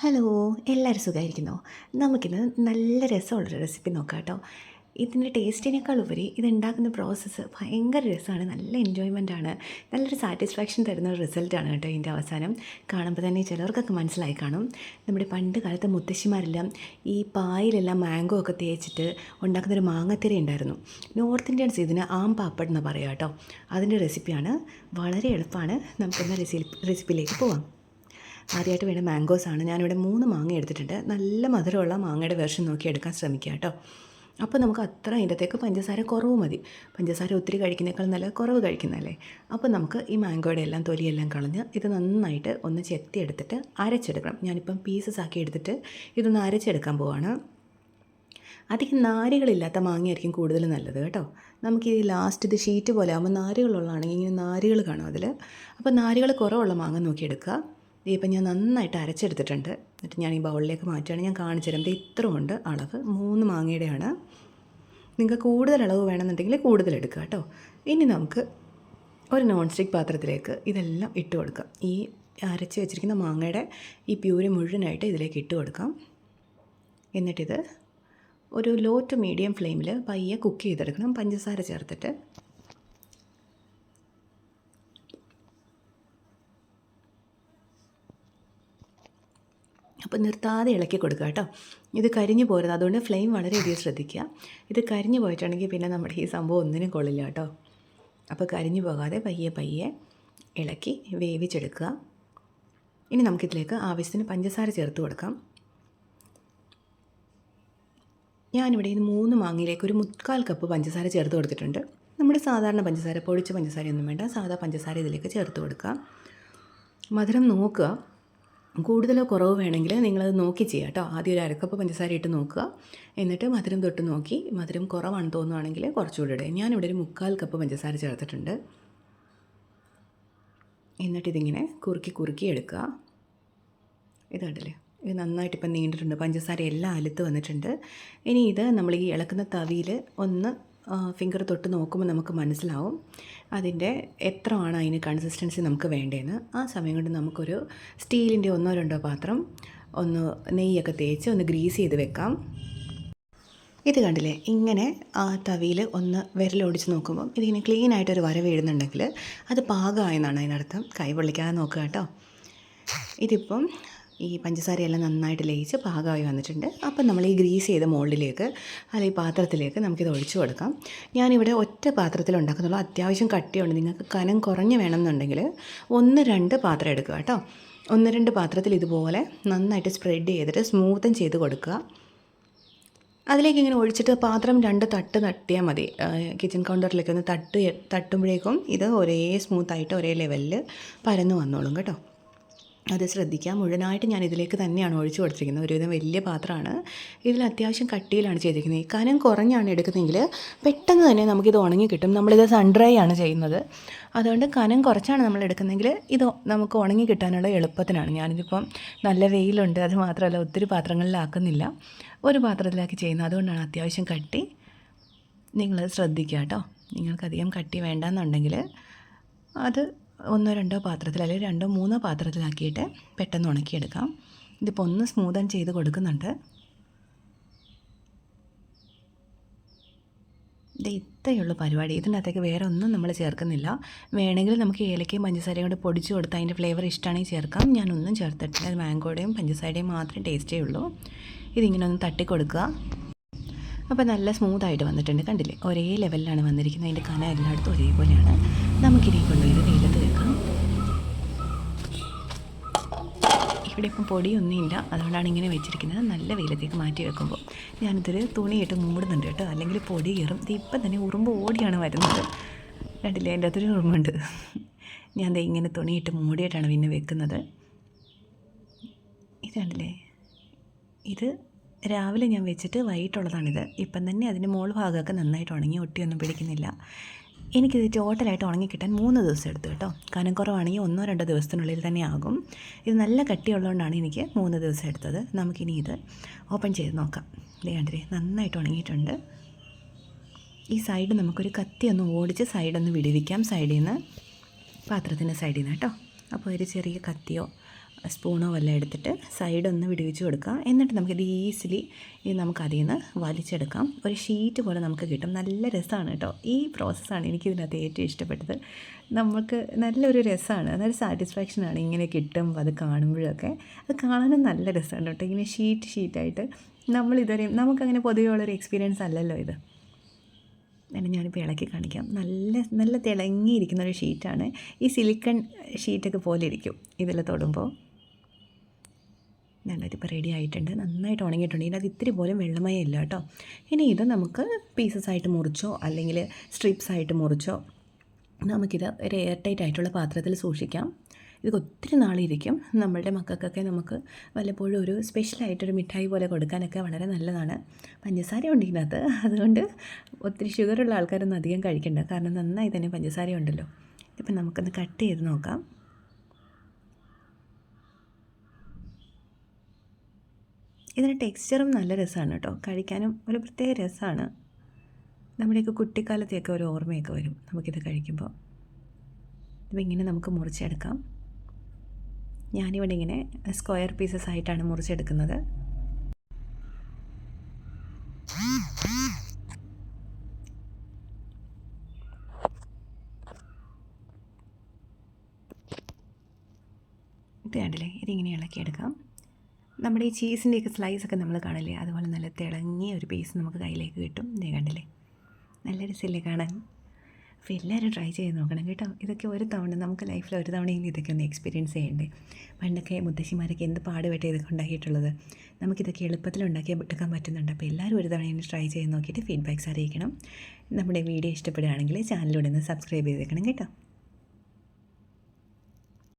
Hello, എല്ലാവരും സുഖമായിരിക്കുന്നോ? നമുക്കിന്ന് നല്ല രസമുള്ളൊരു റെസിപ്പി നോക്കാം കേട്ടോ. ഇതിൻ്റെ ടേസ്റ്റിനേക്കാൾ ഉപരി ഇതുണ്ടാക്കുന്ന പ്രോസസ്സ് ഭയങ്കര രസമാണ്, നല്ല എൻജോയ്മെൻറ്റാണ്, നല്ലൊരു സാറ്റിസ്ഫാക്ഷൻ തരുന്ന ഒരു റിസൾട്ടാണ് കേട്ടോ. ഇതിൻ്റെ അവസാനം കാണുമ്പോൾ തന്നെ ചിലർക്കൊക്കെ മനസ്സിലായി കാണും. നമ്മുടെ പണ്ട് കാലത്തെ മുത്തശ്ശിമാരെല്ലാം ഈ പായിലെല്ലാം മാംഗോ ഒക്കെ തേച്ചിട്ട് ഉണ്ടാക്കുന്നൊരു മാങ്ങത്തിര ഉണ്ടായിരുന്നു. നോർത്ത് ഇന്ത്യൻസ് ഇതിന് ആം പാപ്പഡ് എന്ന് പറയാം കേട്ടോ. അതിൻ്റെ റെസിപ്പിയാണ്, വളരെ എളുപ്പമാണ്. നമുക്കെന്നാൽ റെസിപ്പിയിലേക്ക് പോവാം. ആദ്യമായിട്ട് വേണ്ട മാംഗോസാണ്. ഞാനിവിടെ 3 മാങ്ങ എടുത്തിട്ടുണ്ട്. നല്ല മധുരമുള്ള മാങ്ങയുടെ വെർഷൻ നോക്കി എടുക്കാൻ ശ്രമിക്കുക കേട്ടോ. അപ്പോൾ നമുക്ക് അത്ര അതിൻ്റെത്തേക്ക് പഞ്ചസാര കുറവ് മതി. പഞ്ചസാര ഒത്തിരി കഴിക്കുന്നേക്കാൾ നല്ല കുറവ് കഴിക്കുന്നതല്ലേ. അപ്പോൾ നമുക്ക് ഈ മാംഗോയുടെ എല്ലാം തൊലിയെല്ലാം കളഞ്ഞ് ഇത് നന്നായിട്ട് ഒന്ന് ചെത്തി എടുത്തിട്ട് അരച്ചെടുക്കണം. ഞാനിപ്പം പീസസ് ആക്കി എടുത്തിട്ട് ഇതൊന്ന് അരച്ചെടുക്കാൻ പോവാണ്. അധികം നാരുകളില്ലാത്ത മാങ്ങയായിരിക്കും കൂടുതൽ നല്ലത് കേട്ടോ. നമുക്ക് ഈ ലാസ്റ്റ് ഇത് ഷീറ്റ് പോലെ ആകുമ്പോൾ നാരുകളുള്ളതാണെങ്കിൽ ഇങ്ങനെ നാരുകൾ കാണും അതിൽ. അപ്പോൾ നാരുകൾ കുറവുള്ള മാങ്ങ നോക്കിയെടുക്കുക. ഇപ്പം ഞാൻ നന്നായിട്ട് അരച്ചെടുത്തിട്ടുണ്ട്. എന്നിട്ട് ഞാൻ ഈ ബൗളിലേക്ക് മാറ്റുകയാണ്. ഞാൻ കാണിച്ചു തരാം. ഇത് ഇത്രയുണ്ട് അളവ്, 3 മാങ്ങയുടെയാണ്. നിങ്ങൾക്ക് കൂടുതൽ അളവ് വേണമെന്നുണ്ടെങ്കിൽ കൂടുതൽ എടുക്കുക കേട്ടോ. ഇനി നമുക്ക് ഒരു നോൺ സ്റ്റിക്ക് പാത്രത്തിലേക്ക് ഇതെല്ലാം ഇട്ട് കൊടുക്കാം. ഈ അരച്ച് വെച്ചിരിക്കുന്ന മാങ്ങയുടെ ഈ പ്യൂരി മുഴുവനായിട്ട് ഇതിലേക്ക് ഇട്ട് കൊടുക്കാം. എന്നിട്ടിത് ഒരു ലോ ടു മീഡിയം ഫ്ലെയിമിൽ പയ്യെ കുക്ക് ചെയ്തെടുക്കണം, പഞ്ചസാര ചേർത്തിട്ട്. അപ്പോൾ നിർത്താതെ ഇളക്കി കൊടുക്കുക കേട്ടോ. ഇത് കരിഞ്ഞു പോരുത്, അതുകൊണ്ട് ഫ്ലെയിം വളരെയധികം ശ്രദ്ധിക്കുക. ഇത് കരിഞ്ഞു പോയിട്ടുണ്ടെങ്കിൽ പിന്നെ നമ്മുടെ ഈ സംഭവം ഒന്നിനും കൊള്ളില്ല കേട്ടോ. അപ്പോൾ കരിഞ്ഞു പോകാതെ പയ്യെ പയ്യെ ഇളക്കി വേവിച്ചെടുക്കുക. ഇനി നമുക്കിതിലേക്ക് ആവശ്യത്തിന് പഞ്ചസാര ചേർത്ത് കൊടുക്കാം. ഞാനിവിടെ ഇത് 3 മാങ്ങയിലേക്ക് ഒരു 3/4 കപ്പ് പഞ്ചസാര ചേർത്ത് കൊടുത്തിട്ടുണ്ട്. നമ്മുടെ സാധാരണ പഞ്ചസാര, പൊടിച്ച പഞ്ചസാരയൊന്നും വേണ്ട, സാധാ പഞ്ചസാര ഇതിലേക്ക് ചേർത്ത് കൊടുക്കുക. മധുരം നോക്കുക, കൂടുതലോ കുറവ് വേണമെങ്കിൽ നിങ്ങളത് നോക്കി ചെയ്യുക കേട്ടോ. ആദ്യം ഒരു അരക്കപ്പ് പഞ്ചസാര ഇട്ട് നോക്കുക. എന്നിട്ട് മധുരം തൊട്ട് നോക്കി മധുരം കുറവാണെന്ന് തോന്നുകയാണെങ്കിൽ കുറച്ചുകൂടി ഇടുക. ഞാനിവിടെ ഒരു 3/4 കപ്പ് പഞ്ചസാര ചേർത്തിട്ടുണ്ട്. എന്നിട്ടിതിങ്ങനെ കുറുക്കി എടുക്കുക. ഇത് കണ്ടില്ലേ, ഇത് നന്നായിട്ട് ഇപ്പം നീണ്ടിട്ടുണ്ട്, പഞ്ചസാര എല്ലാം അലുത്ത് വന്നിട്ടുണ്ട്. ഇനി ഇത് നമ്മൾ ഈ ഇളക്കുന്ന തവിയിൽ ഒന്ന് ഫിംഗർ തൊട്ട് നോക്കുമ്പോൾ നമുക്ക് മനസ്സിലാവും അതിൻ്റെ എത്രയാണ് അതിന് കൺസിസ്റ്റൻസി നമുക്ക് വേണ്ടതെന്ന്. ആ സമയം കൊണ്ട് നമുക്കൊരു സ്റ്റീലിൻ്റെ 1-2 പാത്രം ഒന്ന് നെയ്യൊക്കെ തേച്ച് ഒന്ന് ഗ്രീസ് ചെയ്ത് വെക്കാം. ഇത് കണ്ടില്ലേ, ഇങ്ങനെ ആ തവിയിൽ ഒന്ന് വിരലൊടിച്ച് നോക്കുമ്പം ഇതിങ്ങനെ ക്ലീനായിട്ടൊരു വര വീഴുന്നുണ്ടെങ്കിൽ അത് പാകമായെന്നാണ് അതിനർത്ഥം. കൈ പൊള്ളിക്കാതെ നോക്കുക കേട്ടോ. ഇതിപ്പം ഈ പഞ്ചസാരയെല്ലാം നന്നായിട്ട് ലയിച്ച് പാകമായി വന്നിട്ടുണ്ട്. അപ്പം നമ്മൾ ഈ ഗ്രീസ് ചെയ്ത മോൾഡിലേക്ക് അല്ലെങ്കിൽ ഈ പാത്രത്തിലേക്ക് നമുക്കിത് ഒഴിച്ചു കൊടുക്കാം. ഞാനിവിടെ ഒറ്റ പാത്രത്തിൽ ഉണ്ടാക്കുന്നുള്ളൂ. അത്യാവശ്യം കട്ടിയുണ്ട്. നിങ്ങൾക്ക് കനം കുറഞ്ഞ് വേണമെന്നുണ്ടെങ്കിൽ 1-2 പാത്രം എടുക്കുക കേട്ടോ. 1-2 പാത്രത്തിൽ ഇതുപോലെ നന്നായിട്ട് സ്പ്രെഡ് ചെയ്തിട്ട് സ്മൂത്തൻ ചെയ്ത് കൊടുക്കുക. അതിലേക്ക് ഇങ്ങനെ ഒഴിച്ചിട്ട് പാത്രം 2 തട്ട് തട്ടിയാൽ മതി. കിച്ചൺ കൗണ്ടറിലേക്ക് ഒന്ന് തട്ടുമ്പോഴേക്കും ഇത് ഒരേ സ്മൂത്തായിട്ട് ഒരേ ലെവലിൽ പരന്ന് വന്നോളും കേട്ടോ. അത് ശ്രദ്ധിക്കുക. മുഴുവനായിട്ട് ഞാൻ ഇതിലേക്ക് തന്നെയാണ് ഒഴിച്ചു കൊടുത്തിരിക്കുന്നത്. ഒരുവിധം വലിയ പാത്രമാണ്. ഇതിൽ അത്യാവശ്യം കട്ടിയിലാണ് ചെയ്തിരിക്കുന്നത്. ഈ കനം കുറഞ്ഞാണ് എടുക്കുന്നതെങ്കിൽ പെട്ടെന്ന് തന്നെ നമുക്കിത് ഉണങ്ങി കിട്ടും. നമ്മളിത് സൺ ഡ്രൈ ആണ് ചെയ്യുന്നത്. അതുകൊണ്ട് കനം കുറച്ചാണ് നമ്മൾ എടുക്കുന്നതെങ്കിൽ ഇത് നമുക്ക് ഉണങ്ങി കിട്ടാനുള്ള എളുപ്പത്തിനാണ്. ഞാനിതിപ്പം നല്ല വെയിലുണ്ട്, അത് മാത്രമല്ല ഒത്തിരി പാത്രങ്ങളിലാക്കുന്നില്ല, ഒരു പാത്രത്തിലാക്കി ചെയ്യുന്നത്. അതുകൊണ്ടാണ് അത്യാവശ്യം കട്ടി. നിങ്ങളത് ശ്രദ്ധിക്കുക കേട്ടോ. നിങ്ങൾക്കധികം കട്ടി വേണ്ടെന്നുണ്ടെങ്കിൽ അത് 1-2 പാത്രത്തിൽ അല്ലെങ്കിൽ 2-3 പാത്രത്തിലാക്കിയിട്ട് പെട്ടെന്ന് ഉണക്കിയെടുക്കാം. ഇതിപ്പോൾ ഒന്ന് സ്മൂതൻ ചെയ്ത് കൊടുക്കുന്നുണ്ട്. ഇത് ഇത്രയുള്ള പരിപാടി. ഇതിനകത്തേക്ക് വേറെ ഒന്നും നമ്മൾ ചേർക്കുന്നില്ല. വേണമെങ്കിൽ നമുക്ക് ഏലക്കയും പഞ്ചസാരയും കൂടെ പൊടിച്ച് കൊടുത്ത് അതിൻ്റെ ഫ്ലേവർ ഇഷ്ടമാണെങ്കിൽ ചേർക്കാം. ഞാനൊന്നും ചേർത്തിട്ടില്ല. മാംഗോയുടെയും പഞ്ചസാരയുടെയും മാത്രമേ ടേസ്റ്റേ ഉള്ളൂ. ഇതിങ്ങനെ ഒന്ന് തട്ടിക്കൊടുക്കുക. അപ്പോൾ നല്ല സ്മൂത്തായിട്ട് വന്നിട്ടുണ്ട്. കണ്ടില്ലേ, ഒരേ ലെവലിലാണ് വന്നിരിക്കുന്നത്. അതിൻ്റെ കന എല്ലായിടത്തും ഒരേപോലെയാണ്. നമുക്കിനി കൊണ്ടുപോയി വെയിലത്ത് വെക്കാം. ഇവിടെ ഇപ്പം പൊടിയൊന്നുമില്ല, അതുകൊണ്ടാണ് ഇങ്ങനെ വെച്ചിരിക്കുന്നത്. നല്ല വെയിലത്തേക്ക് മാറ്റി വെക്കുമ്പോൾ ഞാനിതൊരു തുണിയിട്ട് മൂടുന്നുണ്ട് കേട്ടോ, അല്ലെങ്കിൽ പൊടി കയറും. ഇത് ഇപ്പം തന്നെ ഉറുമ്പ് ഓടിയാണ് വരുന്നത്. കണ്ടില്ലേ, അതിൻ്റെ അകത്തൊരു ഉറുമ്പുണ്ട്. ഞാൻ ദേ ഇങ്ങനെ തുണിയിട്ട് മൂടിയിട്ടാണ് പിന്നെ വെക്കുന്നത്. ഇത് കണ്ടില്ലേ, ഇത് രാവിലെ ഞാൻ വെച്ചിട്ട് വൈകിട്ടുള്ളതാണിത്. ഇപ്പം തന്നെ അതിൻ്റെ മോൾ ഭാഗമൊക്കെ നന്നായിട്ട് ഉണങ്ങി, ഒട്ടിയൊന്നും പിടിക്കുന്നില്ല. എനിക്കിത് ടോട്ടലായിട്ട് ഉണങ്ങി കിട്ടാൻ 3 ദിവസം എടുത്തു കേട്ടോ. കനം കുറവാണെങ്കിൽ 1-2 ദിവസത്തിനുള്ളിൽ തന്നെ ആകും. ഇത് നല്ല കട്ടിയുള്ളതുകൊണ്ടാണ് എനിക്ക് 3 ദിവസം എടുത്തത്. നമുക്കിനി ഇത് ഓപ്പൺ ചെയ്ത് നോക്കാം. ഇത് കണ്ടില്ലേ, നന്നായിട്ട് ഉണങ്ങിയിട്ടുണ്ട്. ഈ സൈഡ് നമുക്കൊരു കത്തി ഒന്ന് ഓടിച്ച് സൈഡൊന്ന് വിടുവിക്കാം, സൈഡിൽ നിന്ന്, പാത്രത്തിൻ്റെ സൈഡിൽ നിന്ന് കേട്ടോ. അപ്പോൾ ഒരു ചെറിയ കത്തിയോ സ്പൂണോ വല്ലതും എടുത്തിട്ട് സൈഡൊന്ന് വിടുവിച്ച് കൊടുക്കുക. എന്നിട്ട് നമുക്കിത് ഈസിലി ഇത് നമുക്കതിൽ നിന്ന് വലിച്ചെടുക്കാം. ഒരു ഷീറ്റ് പോലെ നമുക്ക് കിട്ടും. നല്ല രസമാണ് കേട്ടോ. ഈ പ്രോസസ്സാണ് എനിക്കിതിനകത്ത് ഏറ്റവും ഇഷ്ടപ്പെട്ടത്. നമുക്ക് നല്ലൊരു രസമാണ്, നല്ലൊരു സാറ്റിസ്ഫാക്ഷനാണ് ഇങ്ങനെ കിട്ടും അത് കാണുമ്പോഴൊക്കെ. അത് കാണാനും നല്ല രസമാണ് കേട്ടോ. ഇങ്ങനെ ഷീറ്റായിട്ട് നമ്മളിതുവരെയും നമുക്കങ്ങനെ പൊതുവെ ഉള്ളൊരു എക്സ്പീരിയൻസ് അല്ലല്ലോ ഇത്. അങ്ങനെ ഞാനിപ്പോൾ ഇളക്കി കാണിക്കാം. നല്ല തിളങ്ങിയിരിക്കുന്നൊരു ഷീറ്റാണ്. ഈ സിലിക്കൺ ഷീറ്റൊക്കെ പോലെ ഇരിക്കും ഇതിൽ തൊടുമ്പോൾ. നല്ലതിപ്പോൾ റെഡി ആയിട്ടുണ്ട്, നന്നായിട്ട് ഉണങ്ങിയിട്ടുണ്ട്. ഇതിനകത്ത് ഇത്തിരി പോലും വെള്ളമയം ഇല്ല കേട്ടോ. ഇനി ഇത് നമുക്ക് പീസസായിട്ട് മുറിച്ചോ അല്ലെങ്കിൽ സ്ട്രിപ്സായിട്ട് മുറിച്ചോ നമുക്കിത് ഒരു എയർ ടൈറ്റ് ആയിട്ടുള്ള പാത്രത്തിൽ സൂക്ഷിക്കാം. ഇത് ഒത്തിരി നാളിരിക്കും. നമ്മളുടെ മക്കൾക്കൊക്കെ നമുക്ക് വല്ലപ്പോഴും ഒരു സ്പെഷ്യലായിട്ടൊരു മിഠായി പോലെ കൊടുക്കാനൊക്കെ വളരെ നല്ലതാണ്. പഞ്ചസാര ഉണ്ട് ഇതിനകത്ത്, അതുകൊണ്ട് ഒത്തിരി ഷുഗറുള്ള ആൾക്കാരൊന്നും അധികം കഴിക്കണ്ട, കാരണം നന്നായി തന്നെ പഞ്ചസാര ഉണ്ടല്ലോ. ഇപ്പം നമുക്കൊന്ന് കട്ട് ചെയ്ത് നോക്കാം. ഇതിന് ടെക്സ്ചറും നല്ല രസമാണ് കേട്ടോ, കഴിക്കാനും ഒരു പ്രത്യേക രസമാണ്. നമ്മുടെയൊക്കെ കുട്ടിക്കാലത്തെയൊക്കെ ഒരു ഓർമ്മയൊക്കെ വരും നമുക്കിത് കഴിക്കുമ്പോൾ. അപ്പോൾ ഇങ്ങനെ നമുക്ക് മുറിച്ചെടുക്കാം. ഞാനിവിടെ ഇങ്ങനെ സ്ക്വയർ പീസസ് ആയിട്ടാണ് മുറിച്ചെടുക്കുന്നത്. ഇത് കണ്ടില്ലേ, ഇതിങ്ങനെ ഇളക്കിയെടുക്കാം. നമ്മുടെ ഈ ചീസിൻ്റെയൊക്കെ സ്ലൈസൊക്കെ നമ്മൾ കാണില്ലേ, അതുപോലെ നല്ല തിളങ്ങിയ ഒരു പീസ് നമുക്ക് കയ്യിലേക്ക് കിട്ടും. ഇതേ കണ്ടില്ലേ, നല്ല രസമില്ലേ കാണാൻ. അപ്പോൾ എല്ലാവരും ട്രൈ ചെയ്ത് നോക്കണം കേട്ടോ. ഇതൊക്കെ ഒരു തവണ നമുക്ക് ലൈഫിൽ ഒരു തവണയെങ്കിലും ഇതൊക്കെ ഒന്ന് എക്സ്പീരിയൻസ് ചെയ്യണ്ടേ. പണ്ടൊക്കെ മുത്തശ്ശിമാരൊക്കെ എന്ത് പാടുപെട്ട് ഇതൊക്കെ ഉണ്ടാക്കിയിട്ടുള്ളത്. നമുക്കിതൊക്കെ എളുപ്പത്തിൽ എടുക്കാൻ പറ്റുന്നുണ്ട്. അപ്പോൾ എല്ലാവരും ഒരു തവണ ഇങ്ങനെ ട്രൈ ചെയ്ത് നോക്കിയിട്ട് ഫീഡ്ബാക്ക്സ് അറിയിക്കണം. നമ്മുടെ വീഡിയോ ഇഷ്ടപ്പെടുകയാണെങ്കിൽ ചാനലിലൂടെ ഒന്ന് സബ്സ്ക്രൈബ് ചെയ്തേക്കണം കേട്ടോ.